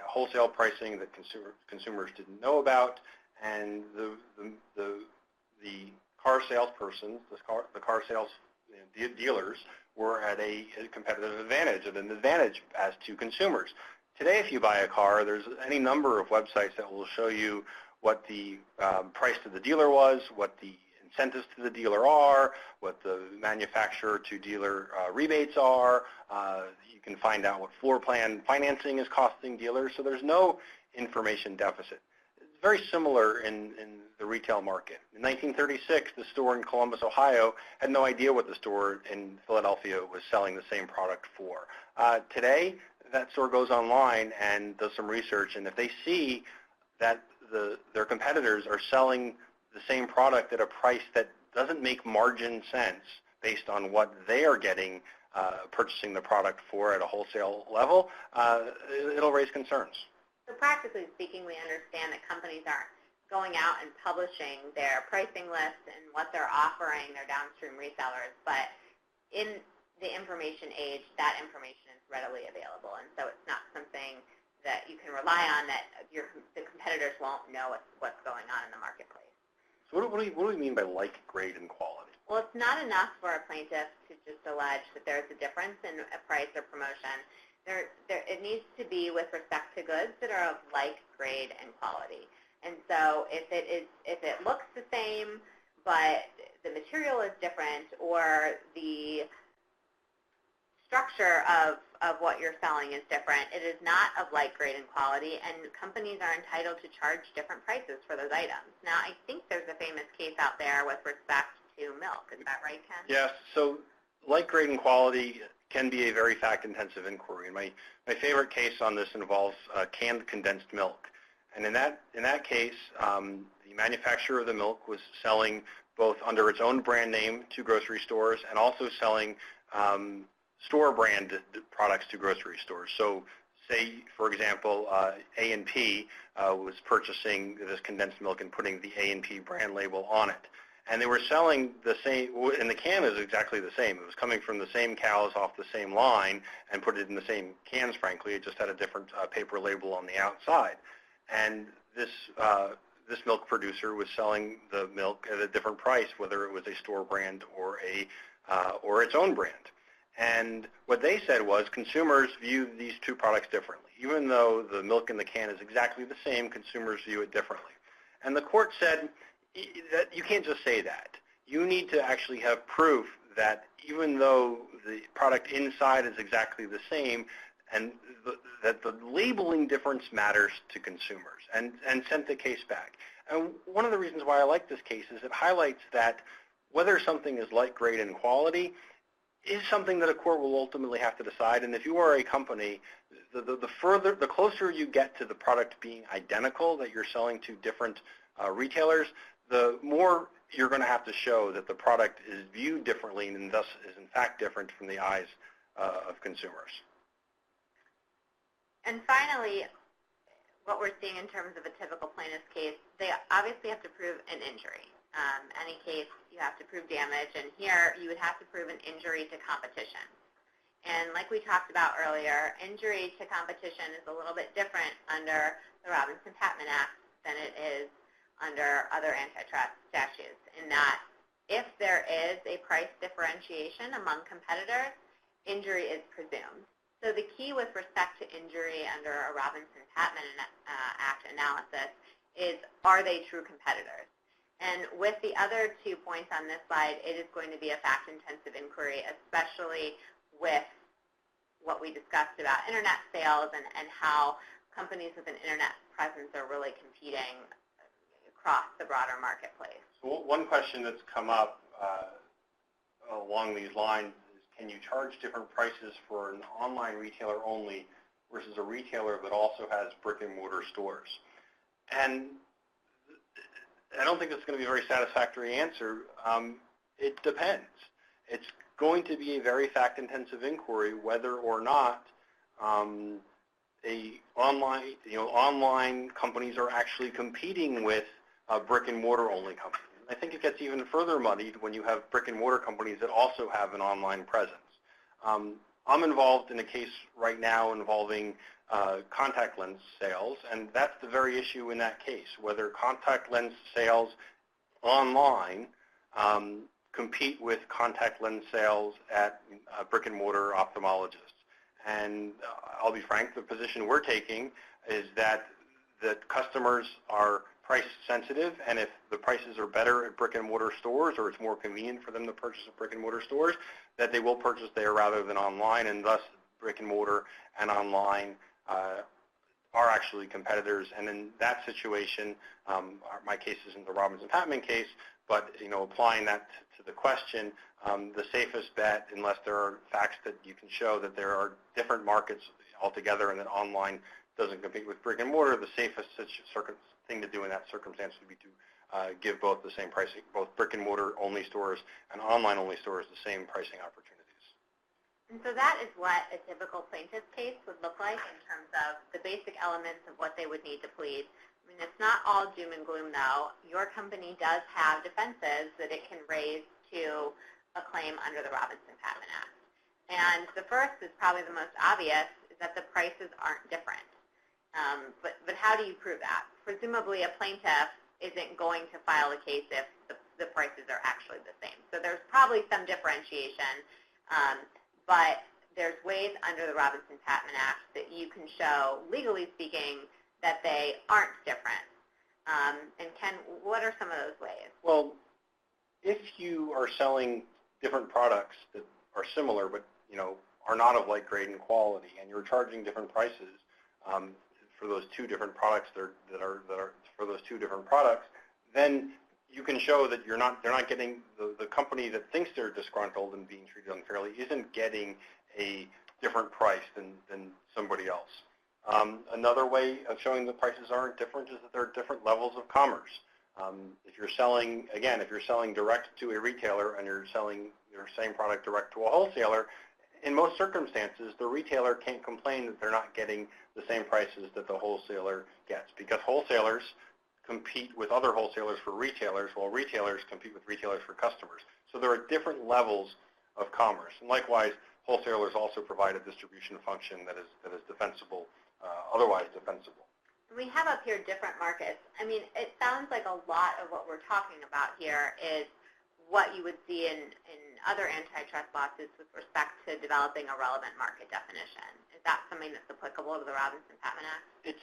wholesale pricing that consumers didn't know about, and the car salespersons, the car sales dealers were at a competitive advantage, at an advantage as to consumers. Today, if you buy a car, there's any number of websites that will show you what the price to the dealer was, what the incentives to the dealer are, what the manufacturer to dealer rebates are. You can find out what floor plan financing is costing dealers, so there's no information deficit. It's very similar in the retail market. In 1936, the store in Columbus, Ohio had no idea what the store in Philadelphia was selling the same product for. Today, that store goes online and does some research, and if they see that their competitors are selling the same product at a price that doesn't make margin sense based on what they are getting purchasing the product for at a wholesale level, it'll raise concerns. So practically speaking, we understand that companies aren't going out and publishing their pricing lists and what they're offering their downstream resellers, but in the information age, that information is readily available, and so it's not something that you can rely on that the competitors won't know what's going on in the marketplace. So what do we mean by like, grade, and quality? Well, it's not enough for a plaintiff to just allege that there's a difference in a price or promotion. It needs to be with respect to goods that are of like, grade, and quality. And so if it looks the same, but the material is different, or the structure of what you're selling is different, it is not of like, grade, and quality, and companies are entitled to charge different prices for those items. Now, I think there's a famous case out there with respect to milk. Is that right, Ken? Yes. So like, grade, and quality can be a very fact-intensive inquiry. And my favorite case on this involves canned condensed milk. And in that case, the manufacturer of the milk was selling both under its own brand name to grocery stores and also selling store brand products to grocery stores. So say, for example, A&P was purchasing this condensed milk and putting the A&P brand label on it. And they were selling the same, and the can is exactly the same. It was coming from the same cows off the same line and put it in the same cans, frankly. It just had a different paper label on the outside. And this milk producer was selling the milk at a different price, whether it was a store brand or its own brand. And what they said was consumers view these two products differently. Even though the milk in the can is exactly the same, consumers view it differently. And the court said that you can't just say that. You need to actually have proof that even though the product inside is exactly the same, and that the labeling difference matters to consumers, and sent the case back. And one of the reasons why I like this case is it highlights that whether something is like, grade, and quality is something that a court will ultimately have to decide. And if you are a company, the closer you get to the product being identical that you're selling to different retailers, the more you're going to have to show that the product is viewed differently and thus is in fact different from the eyes of consumers. And finally, what we're seeing in terms of a typical plaintiff's case, they obviously have to prove an injury. Any case, you have to prove damage, and here you would have to prove an injury to competition. And like we talked about earlier, injury to competition is a little bit different under the Robinson-Patman Act than it is under other antitrust statutes, in that if there is a price differentiation among competitors, injury is presumed. So the key with respect to injury under a Robinson-Patman Act analysis is, are they true competitors? And with the other 2 points on this slide, it is going to be a fact-intensive inquiry, especially with what we discussed about internet sales and how companies with an internet presence are really competing across the broader marketplace. So one question that's come up along these lines is, can you charge different prices for an online retailer only versus a retailer that also has brick-and-mortar stores? And I don't think it's going to be a very satisfactory answer. It depends. It's going to be a very fact-intensive inquiry whether or not online companies are actually competing with brick-and-mortar only companies. I think it gets even further muddied when you have brick-and-mortar companies that also have an online presence. I'm involved in a case right now involving contact lens sales, and that's the very issue in that case, whether contact lens sales online compete with contact lens sales at brick-and-mortar ophthalmologists. And I'll be frank, the position we're taking is that customers are price sensitive, and if the prices are better at brick-and-mortar stores, or it's more convenient for them to purchase at brick-and-mortar stores, that they will purchase there rather than online, and thus brick-and-mortar and online are actually competitors. And in that situation, my case isn't the Robinson-Patman case, but applying that to the question, the safest bet, unless there are facts that you can show that there are different markets altogether and that online doesn't compete with brick-and-mortar, the safest thing to do in that circumstance would be to give both the same pricing, both brick-and-mortar only stores and online only stores the same pricing opportunities. And so that is what a typical plaintiff's case would look like in terms of the basic elements of what they would need to plead. I mean, it's not all doom and gloom, though. Your company does have defenses that it can raise to a claim under the Robinson-Patman Act. And the first is probably the most obvious, is that the prices aren't different. But how do you prove that? Presumably a plaintiff isn't going to file a case if the prices are actually the same. So there's probably some differentiation, but there's ways under the Robinson-Patman Act that you can show, legally speaking, that they aren't different. And Ken, what are some of those ways? Well, if you are selling different products that are similar but are not of like grade and quality, and you're charging different prices for those two different products that are for those two different products, then you can show that they're not getting, the company that thinks they're disgruntled and being treated unfairly isn't getting a different price than somebody else. Another way of showing the prices aren't different is that there are different levels of commerce. If you're selling direct to a retailer and you're selling your same product direct to a wholesaler, in most circumstances, the retailer can't complain that they're not getting the same prices that the wholesaler gets, because wholesalers compete with other wholesalers for retailers, while retailers compete with retailers for customers. So there are different levels of commerce. And likewise, wholesalers also provide a distribution function that is defensible, otherwise defensible. We have up here different markets. I mean, it sounds like a lot of what we're talking about here is what you would see in other antitrust lawsuits with respect to developing a relevant market definition. Is that something that's applicable to the Robinson-Patman Act?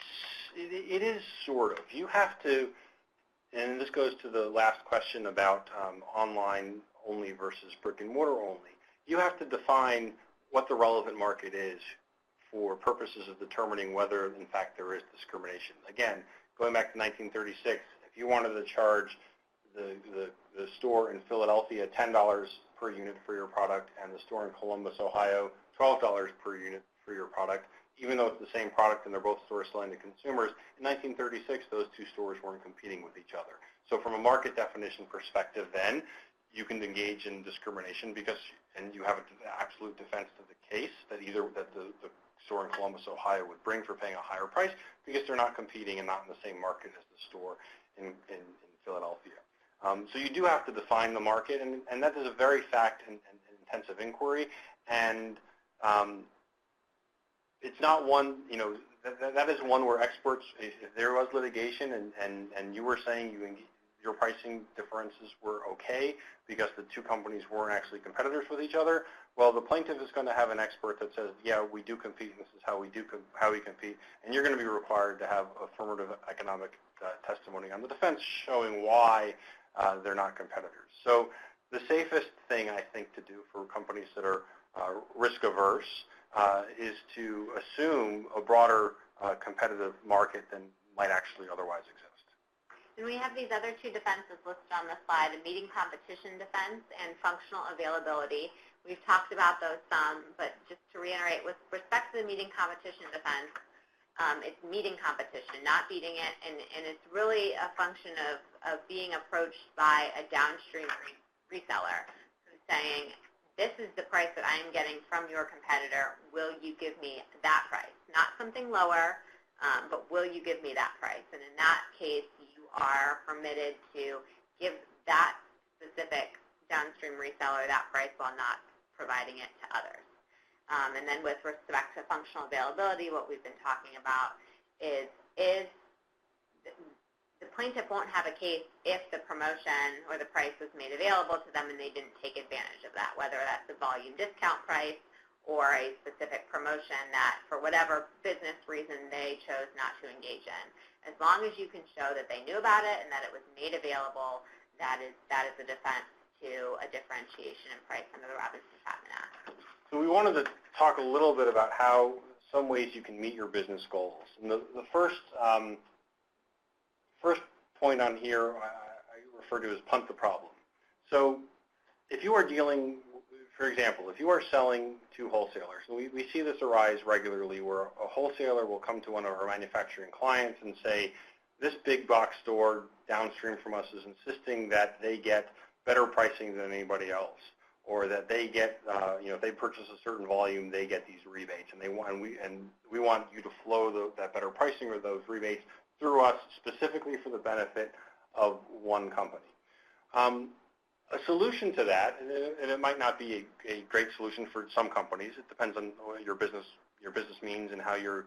It is sort of. You have to, and this goes to the last question about online only versus brick and mortar only. You have to define what the relevant market is for purposes of determining whether, in fact, there is discrimination. Again, going back to 1936, if you wanted to charge the store in Philadelphia $10 per unit for your product, and the store in Columbus, Ohio, $12 per unit for your product, even though it's the same product and they're both stores selling to consumers. In 1936, those two stores weren't competing with each other. So from a market definition perspective then, you can engage in discrimination because, and you have an absolute defense to the case that the store in Columbus, Ohio would bring for paying a higher price because they're not competing and not in the same market as the store in Philadelphia. So you do have to define the market, and that is a very fact-intensive inquiry, and it's not one, that is one where experts, if there was litigation and you were saying your pricing differences were okay because the two companies weren't actually competitors with each other, well, the plaintiff is going to have an expert that says, yeah, we do compete, and this is how we compete, and you're going to be required to have affirmative economic testimony on the defense showing why they're not competitors. So the safest thing, I think, to do for companies that are risk-averse is to assume a broader competitive market than might actually otherwise exist. And we have these other two defenses listed on the slide, the meeting competition defense and functional availability. We've talked about those some, but just to reiterate, with respect to the meeting competition defense, it's meeting competition, not beating it, and it's really a function of being approached by a downstream reseller who's saying, this is the price that I am getting from your competitor. Will you give me that price? Not something lower, but will you give me that price? And in that case, you are permitted to give that specific downstream reseller that price while not providing it to others. And then with respect to functional availability, what we've been talking about is the plaintiff won't have a case if the promotion or the price was made available to them and they didn't take advantage of that, whether that's a volume discount price or a specific promotion that for whatever business reason they chose not to engage in. As long as you can show that they knew about it and that it was made available, that is a defense to a differentiation in price under the Robinson-Patman Act. So we wanted to talk a little bit about how some ways you can meet your business goals. And the first point on here I refer to as punt the problem. So if you are dealing, for example, if you are selling to wholesalers, and we see this arise regularly where a wholesaler will come to one of our manufacturing clients and say, this big box store downstream from us is insisting that they get better pricing than anybody else, or that they get, if they purchase a certain volume, they get these rebates, and we want you to flow that better pricing or those rebates through us specifically for the benefit of one company. A solution to that, and it might not be a great solution for some companies. It depends on what your business means and how you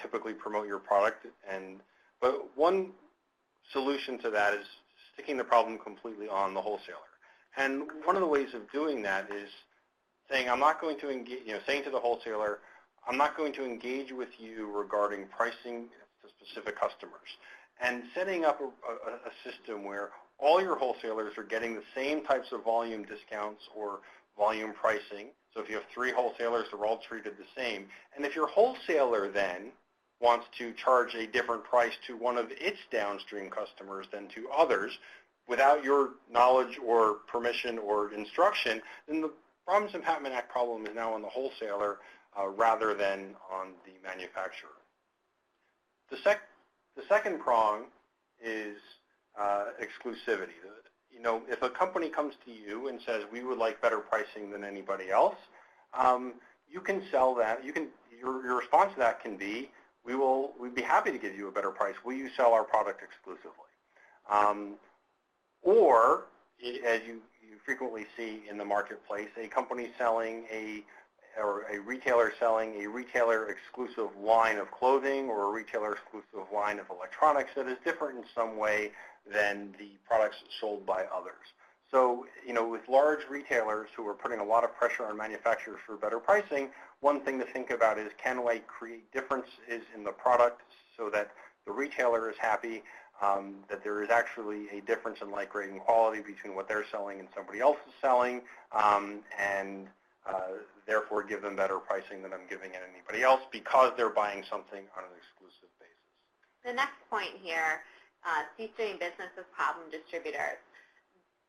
typically promote your product. But one solution to that is sticking the problem completely on the wholesaler. And one of the ways of doing that is saying, I'm not going to engage, saying to the wholesaler, I'm not going to engage with you regarding pricing to specific customers, and setting up a system where all your wholesalers are getting the same types of volume discounts or volume pricing. So if you have 3 wholesalers, they're all treated the same. And if your wholesaler then wants to charge a different price to one of its downstream customers than to others, without your knowledge or permission or instruction, then the Robinson-Patman Act problem is now on the wholesaler rather than on the manufacturer. The second prong is exclusivity. If a company comes to you and says, we would like better pricing than anybody else, you can sell that. Your response to that can be, we'd be happy to give you a better price. Will you sell our product exclusively? Or, as you frequently see in the marketplace, a company selling or a retailer selling a retailer-exclusive line of clothing or a retailer-exclusive line of electronics that is different in some way than the products sold by others. So, with large retailers who are putting a lot of pressure on manufacturers for better pricing, one thing to think about is, can I create differences in the product so that the retailer is happy, that there is actually a difference in like, grade, and quality between what they're selling and somebody else is selling, and therefore give them better pricing than I'm giving anybody else because they're buying something on an exclusive basis. The next point here cease doing business with problem distributors.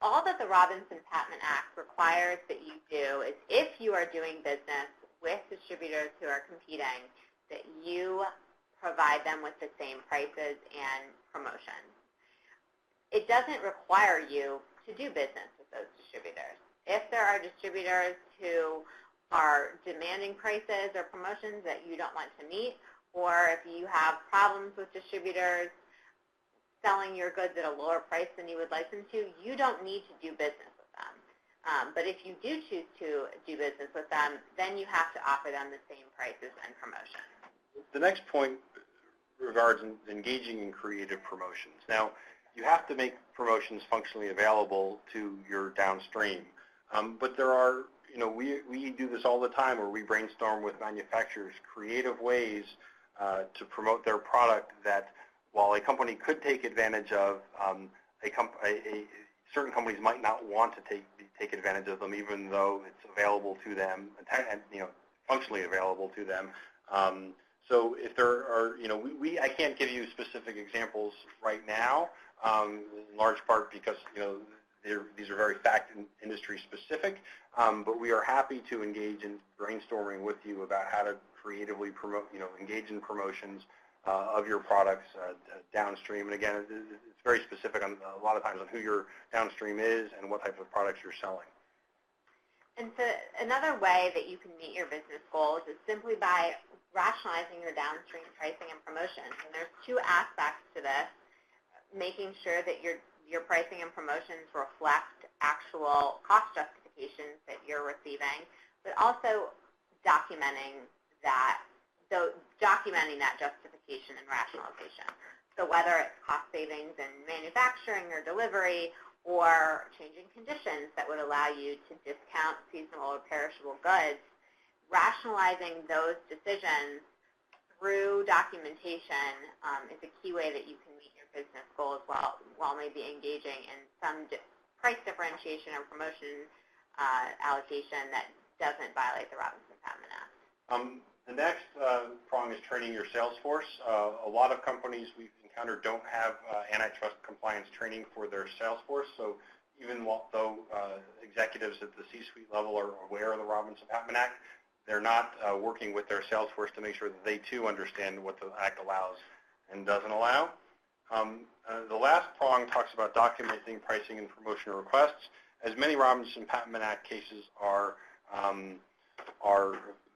All that the Robinson-Patman Act requires that you do is if you are doing business with distributors who are competing, that you provide them with the same prices and promotions. It doesn't require you to do business with those distributors. If there are distributors who are demanding prices or promotions that you don't want to meet, or if you have problems with distributors selling your goods at a lower price than you would like them to, you don't need to do business with them. But if you do choose to do business with them, then you have to offer them the same prices and promotions. The next point regards engaging in creative promotions. Now, you have to make promotions functionally available to your downstream. But there are, we do this all the time where we brainstorm with manufacturers creative ways to promote their product that while a company could take advantage of, certain companies might not want to take advantage of them, even though it's available to them and functionally available to them. So if there are, I can't give you specific examples right now, in large part because these are very fact and industry specific. But we are happy to engage in brainstorming with you about how to creatively promote, engage in promotions of your products downstream. And again, it's very specific on a lot of times on who your downstream is and what type of products you're selling. And so another way that you can meet your business goals is simply by rationalizing your downstream pricing and promotions. And there's two aspects to this: making sure that your pricing and promotions reflect actual cost justifications that you're receiving, but also documenting that justification and rationalization. So whether it's cost savings in manufacturing or delivery, or changing conditions that would allow you to discount seasonal or perishable goods, rationalizing those decisions through documentation is a key way that you can meet your business goals while maybe engaging in some price differentiation or promotion allocation that doesn't violate the Robinson-Patman Act. The next prong is training your sales force. A lot of companies we've encountered don't have antitrust compliance training for their sales force. So even though executives at the C-suite level are aware of the Robinson-Patman Act, they're not working with their sales force to make sure that they too understand what the Act allows and doesn't allow. The last prong talks about documenting pricing and promotional requests. As many Robinson-Patman Act cases are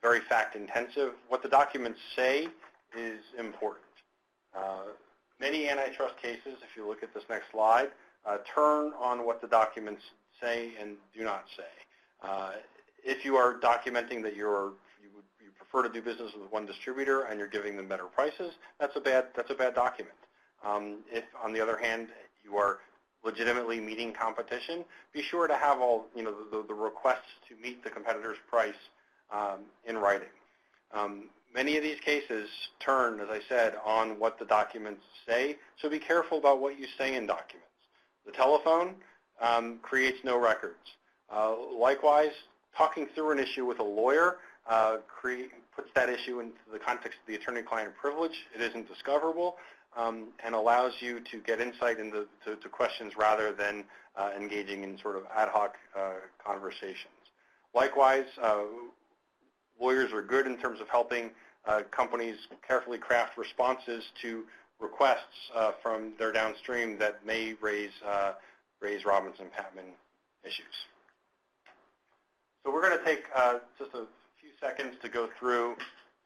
very fact-intensive, what the documents say is important. Many antitrust cases, if you look at this next slide, turn on what the documents say and do not say. If you are documenting that you prefer to do business with one distributor and you're giving them better prices, that's a bad document. If, on the other hand, you are legitimately meeting competition, be sure to have all the requests to meet the competitor's price in writing. Many of these cases turn, as I said, on what the documents say, so be careful about what you say in documents. The telephone creates no records. Likewise, talking through an issue with a lawyer puts that issue into the context of the attorney-client privilege. It isn't discoverable and allows you to get insight into questions rather than engaging in sort of ad hoc conversations. Likewise, lawyers are good in terms of helping companies carefully craft responses to requests from their downstream that may raise Robinson-Patman issues. So we're going to take just a few seconds to go through.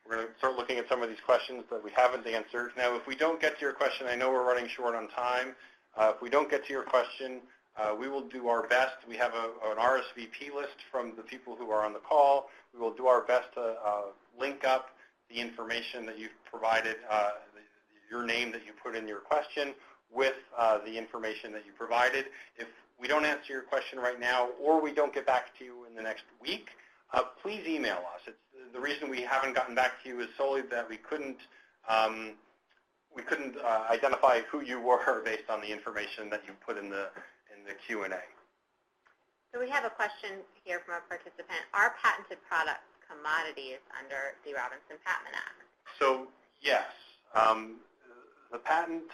We're going to start looking at some of these questions that we haven't answered. Now, if we don't get to your question, I know we're running short on time. If we don't get to your question, we will do our best. We have an RSVP list from the people who are on the call. We will do our best to link up the information that you've provided, your name that you put in your question, with the information that you provided. If we don't answer your question right now, or we don't get back to you in the next week, please email us. The reason we haven't gotten back to you is solely that we couldn't identify who you were based on the information that you put in the Q&A. So we have a question here from a participant. Are patented products commodities under the Robinson-Patman Act? So yes, the patent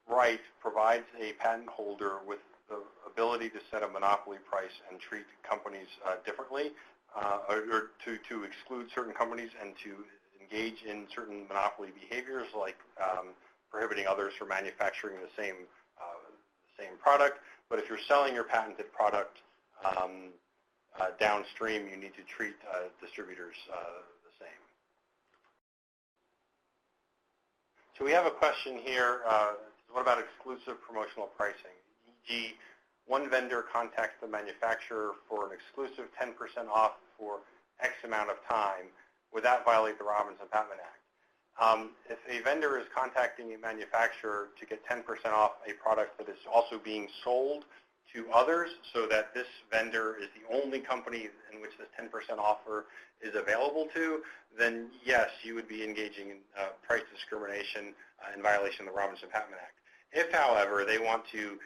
right provides a patent holder with the ability to set a monopoly price and treat companies differently, or to exclude certain companies and to engage in certain monopoly behaviors like prohibiting others from manufacturing the same product. But if you're selling your patented product downstream, you need to treat distributors the same. So we have a question here. What about exclusive promotional pricing? E.g., one vendor contacts the manufacturer for an exclusive 10% off for X amount of time. Would that violate the Robinson-Patman Act? If a vendor is contacting a manufacturer to get 10% off a product that is also being sold to others, so that this vendor is the only company in which this 10% offer is available to, then yes, you would be engaging in price discrimination in violation of the Robinson-Patman Act. If, however, they want to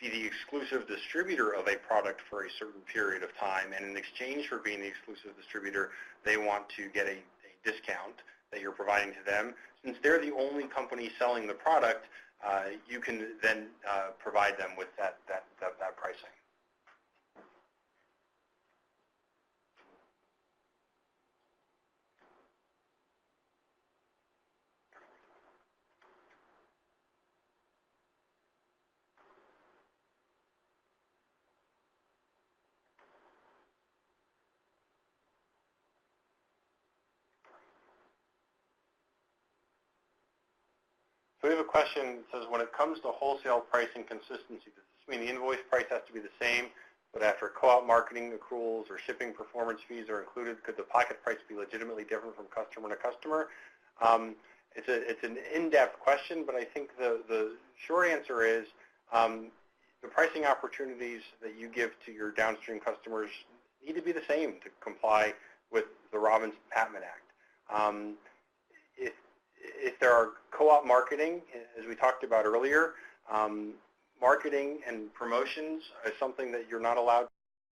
be the exclusive distributor of a product for a certain period of time, and in exchange for being the exclusive distributor, they want to get a discount that you're providing to them, since they're the only company selling the product, you can then provide them with that pricing. So we have a question that says, when it comes to wholesale pricing consistency, does this mean the invoice price has to be the same, but after co-op marketing accruals or shipping performance fees are included, could the pocket price be legitimately different from customer to customer? It's an in-depth question, but I think the short answer is the pricing opportunities that you give to your downstream customers need to be the same to comply with the Robinson-Patman Act. If there are co-op marketing, as we talked about earlier, marketing and promotions is something that you're not allowed.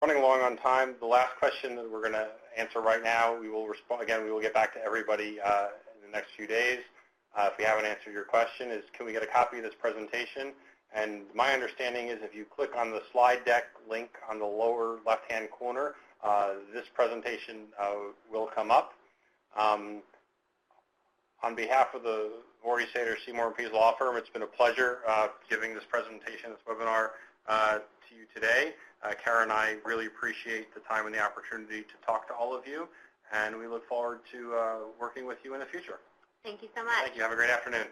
Running along on time, the last question that we're going to answer right now, we will respond again. We will get back to everybody in the next few days. If we haven't answered your question, is can we get a copy of this presentation? And my understanding is if you click on the slide deck link on the lower left-hand corner, this presentation will come up. On behalf of the Vorys, Seymour & Pease Law Firm, it's been a pleasure giving this presentation, this webinar to you today. Kara and I really appreciate the time and the opportunity to talk to all of you, and we look forward to working with you in the future. Thank you so much. Thank you. Have a great afternoon.